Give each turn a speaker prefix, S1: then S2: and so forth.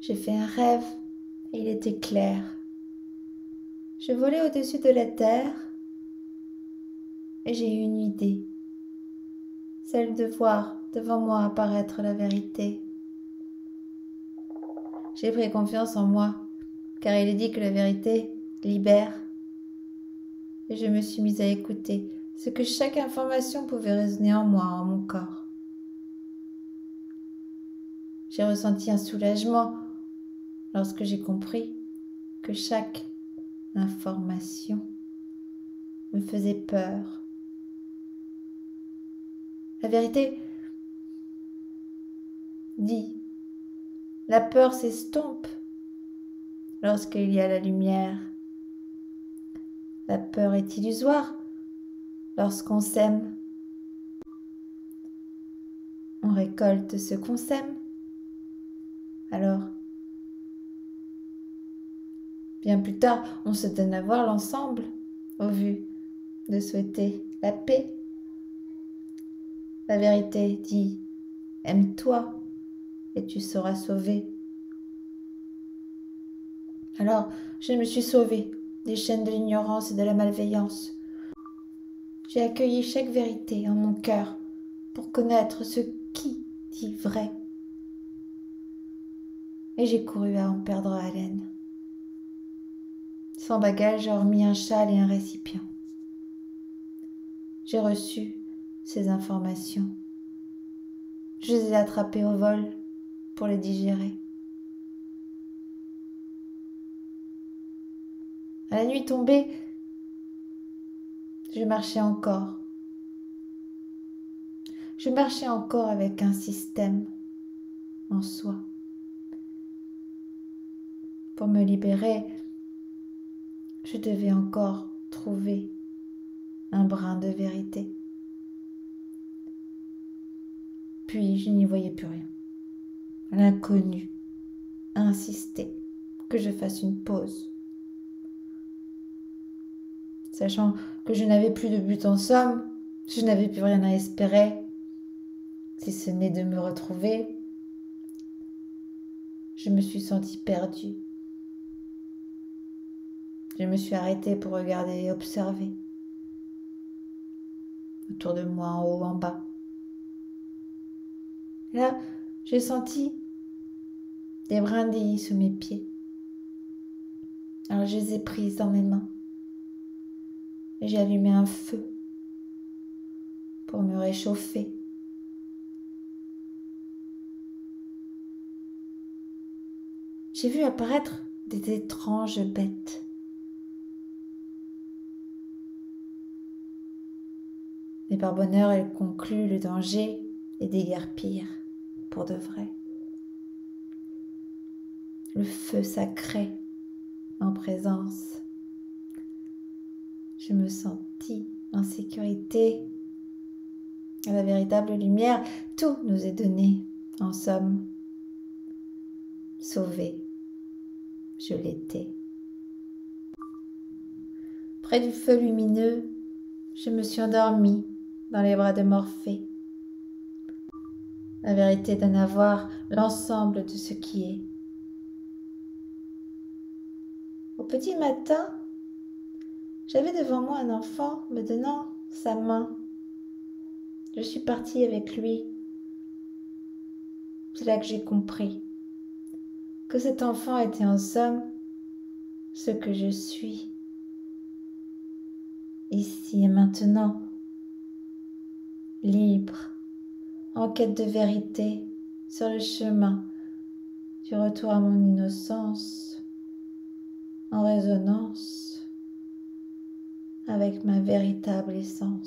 S1: J'ai fait un rêve et il était clair. Je volais au-dessus de la terre et j'ai eu une idée, celle de voir devant moi apparaître la vérité. J'ai pris confiance en moi, car il est dit que la vérité libère. Et je me suis mise à écouter ce que chaque information pouvait résonner en moi, en mon corps. J'ai ressenti un soulagement lorsque j'ai compris que chaque information me faisait peur. La vérité dit, la peur s'estompe lorsqu'il y a la lumière. La peur est illusoire lorsqu'on sème. On récolte ce qu'on sème. Alors, bien plus tard, on se donne à voir l'ensemble au vu de souhaiter la paix. La vérité dit, aime-toi et tu seras sauvé. Alors, je me suis sauvée des chaînes de l'ignorance et de la malveillance. J'ai accueilli chaque vérité en mon cœur pour connaître ce qui dit vrai. Et j'ai couru à en perdre haleine. Sans bagage, hormis un châle et un récipient. J'ai reçu ces informations. Je les ai attrapées au vol pour les digérer. À la nuit tombée, je marchais encore. Je marchais encore avec un système en soi. Pour me libérer, je devais encore trouver un brin de vérité. Puis je n'y voyais plus rien. L'inconnu a insisté que je fasse une pause. Sachant que je n'avais plus de but en somme, je n'avais plus rien à espérer, si ce n'est de me retrouver. Je me suis sentie perdue. Je me suis arrêtée pour regarder et observer. Autour de moi, en haut, en bas. Là, j'ai senti des brindilles sous mes pieds. Alors je les ai prises dans mes mains. Et j'ai allumé un feu pour me réchauffer. J'ai vu apparaître des étranges bêtes. Mais par bonheur, elles concluent le danger et déguerpir pour de vrai. Le feu sacré en présence. Je me sentis en sécurité. À la véritable lumière, tout nous est donné, en somme. Sauvé, je l'étais. Près du feu lumineux, je me suis endormie dans les bras de Morphée. La vérité donne à voir l'ensemble de ce qui est. Au petit matin, j'avais devant moi un enfant me donnant sa main. Je suis partie avec lui. C'est là que j'ai compris que cet enfant était en somme ce que je suis, ici et maintenant, libre, en quête de vérité, sur le chemin du retour à mon innocence, en résonance avec ma véritable essence.